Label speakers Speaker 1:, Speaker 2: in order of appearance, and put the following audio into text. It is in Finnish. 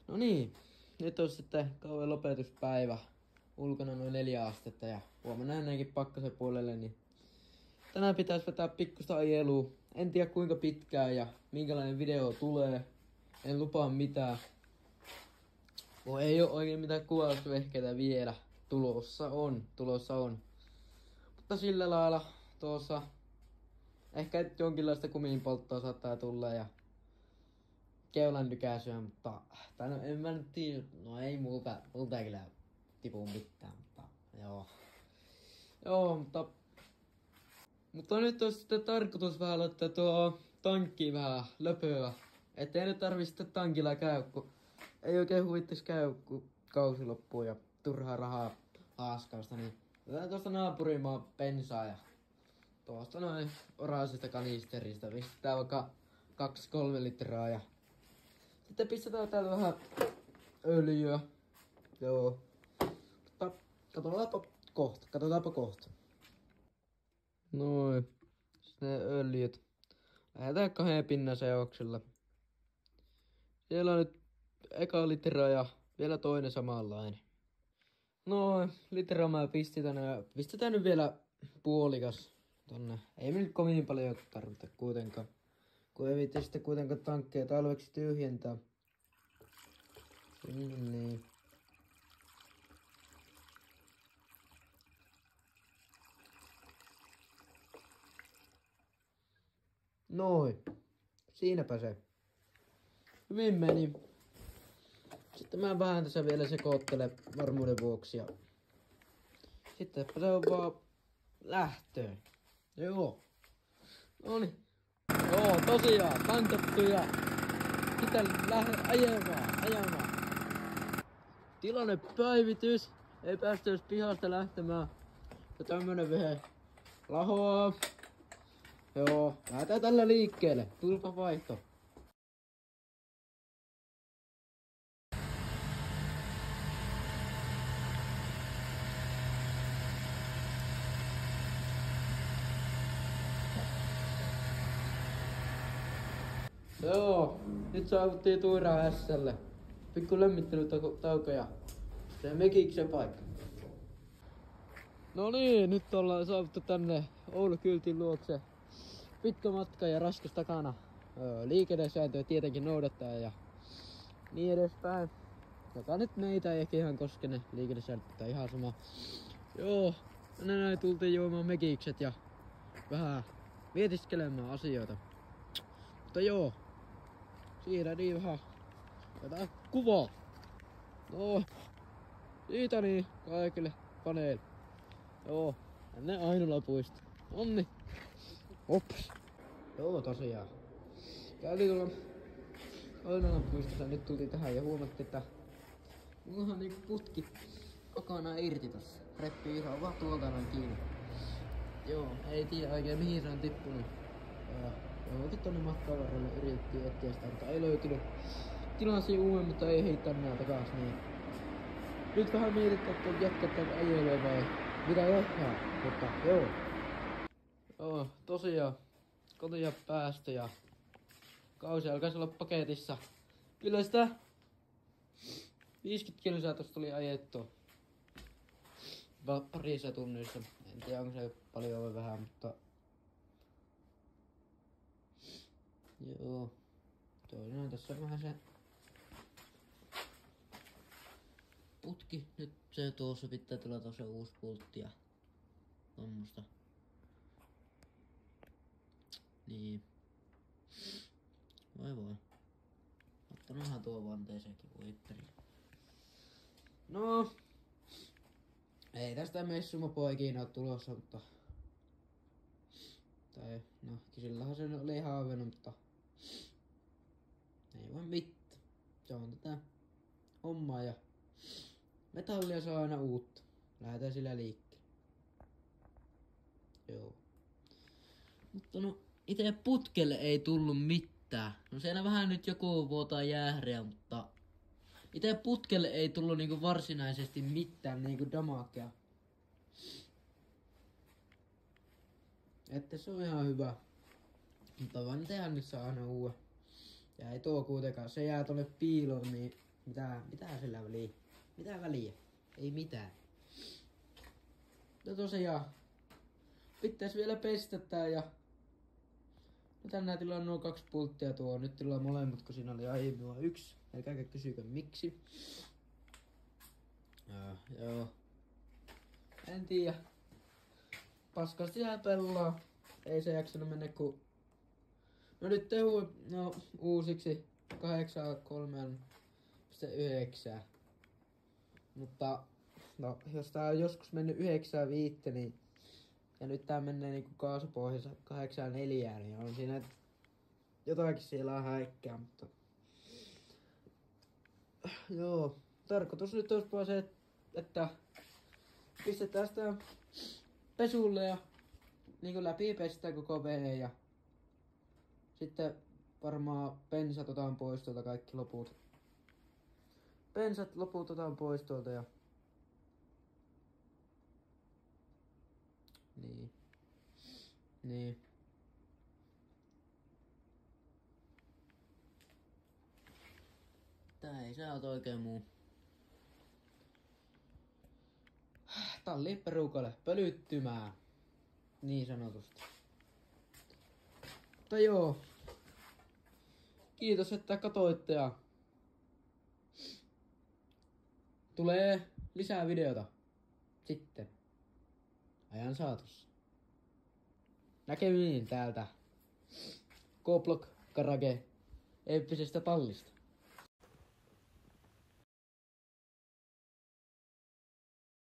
Speaker 1: No niin, nyt on sitten kauan lopetuspäivä. Ulkona noin 4 astetta ja huomenna ennenkin pakkasen puolelle, niin tänään pitäisi vetää pikkusta ajelua. En tiedä kuinka pitkään ja minkälainen video tulee. En lupaa mitään. Kun ei oo oikein mitään kuvausvehkeitä vielä. Tulossa on. Mutta sillä lailla tuossa ehkä jonkinlaista kuminpolttoa saattaa tulla ja keulan nykäisyä, mutta tai no en mä nyt tiedä, no ei multa kyllä tipu mitään, mutta joo, mutta nyt on sitten tarkoitus vähän laittaa tuo tankkiin vähän löpöä, ettei nyt tarvi sitten tankilla käy, kun ei oikein huvittais käy, kun kausi loppuu ja turhaa rahaa haaskausta, niin otetaan tuosta naapurimaa bensaa ja tuosta noin oraasista kanisterista pistetään vaikka 2-3 litraa ja sitten pistetään täältä vähän öljyä. Joo. Mutta katsotaanpa kohta. Noin. Sitten öljyt. Lähdetään 2 pinnan seoksella. Siellä on nyt eka litra ja vielä toinen samanlainen. Noin. Litra mä pistetään nyt vielä puolikas tonne. Ei me nyt kovin paljon tarvita kuitenkaan. Kun ei viitti sitten kuitenkaan tankkeja talveksi tyhjentää. Niin. Noin. Siinäpä se. Hyvin meni. Sitten mä vähän tässä vielä sekoittelen varmuuden vuoksi. Ja sittenpä se on vaan lähtöön. Joo. Noniin. Joo, tosiaan, tankattu ja sitten ajamaan. Tilannepäivitys. Ei päästä edes pihasta lähtemään. Ja tämmönen vehe lahoaa. Joo, lähdetään tällä liikkeelle. Tulpa vaihto. Joo, nyt saavuttiin Tuiraa S:lle. Pikku lämmittelytauko ja sitten Mekiksen paikka. No niin, nyt ollaan saavuttu tänne Oulukyltin luokse. Pitkä matka ja raskas takana. Liikennesääntöjä tietenkin noudattaa ja niin edespäin. Joka nyt meitä ei ehkä ihan koskene liikennesääntö, ihan sama. Joo, tänne näin tultiin juomaan Mekikset ja vähän mietiskelemään asioita. Mutta joo, siinä niin vähän. Otetaan kuvaa. No, siitä niin kaikille paneeli. Joo, tänne Ainola puisto. Onni. Ops. Joo, tosiaan. Käytiin tuolla Ainolan puistossa, nyt tultiin tähän ja huomattiin, että mullahan niinku putki kokonaan irti tossa. Reppi iso, vaan tuolta noin kiinni. Joo, ei tiedä oikein mihin se on tippunut. Johonkin tonne matkan varrelle yritettiin etsiä sitä, mutta ei löytynyt. Tilasin uuden, mutta ei heittää nää takas, niin nyt vähän mietitään, että jatketaan ajelua vai mitä jatkaa, mutta joo. Joo, tosiaan kotia päästö ja kausi alkaisi olla paketissa. Kyllä sitä 50 kilsaa tosta tuli ajettua. Parissa tunnissa. En tiedä onko se paljon vai vähän, mutta joo. Toinen tässä on vähän se putki. Nyt se tuossa pitää tulla tuossa uusi pultti ja tommosta. Niin. Voi. Ottanuthan tuo vanteeseenkin voipperi. No. Ei tästä messumopoa ikinä oo tulossa, mutta tai no, sillähän se oli haaveena, mutta ei voi mitään. Se on tätä hommaa ja metallia saa aina uutta. Lähdetään sillä liikkeelle. Joo. Mutta no, itse putkelle ei tullut mitään. No siellä vähän nyt joku vuotaa jäähriä, mutta itse putkelle ei tullut niinku varsinaisesti mitään niinku damakea. Että se on ihan hyvä. Mutta vaan tehdä nyt saa aina uuden. Ja ei tuo kuitenkaan, se jää tolle piiloon, niin Mitä sillä väliä? Mitä väliä? Ei mitään. No tosiaan. Pitäis vielä pestä tää ja... No tänään tilaa nuo 2 pulttia tuo. Nyt tilaa molemmat, kun siinä oli aiemmin vaan 1. Älkääkä kysykö miksi. Joo. En tiedä. Paskasti jää pelaa. Ei se jaksanut mennä ku... No nyt uusiksi 8.3.9. Mutta no jos tää on joskus mennyt 9.5, niin ja nyt tää menee niinku kaasupohjassa 8.4, niin on siinä jotakin siellä on häikkää, mutta joo, tarkoitus nyt olisi vaan se, että pistetään sitä pesulle ja niinku läpi pestään koko vene ja sitten varmaan pensat otan pois tuolta kaikki loput. Pensat loput otan pois tuolta ja niin. Tää ei saa oikein muu. Talliin perukalle pölyttymään. Niin sanotusti. Mutta joo. Kiitos, että katoitte ja tulee lisää videota sitten ajan saatossa. Näkemiin täältä K-Block Garage eeppisestä tallista.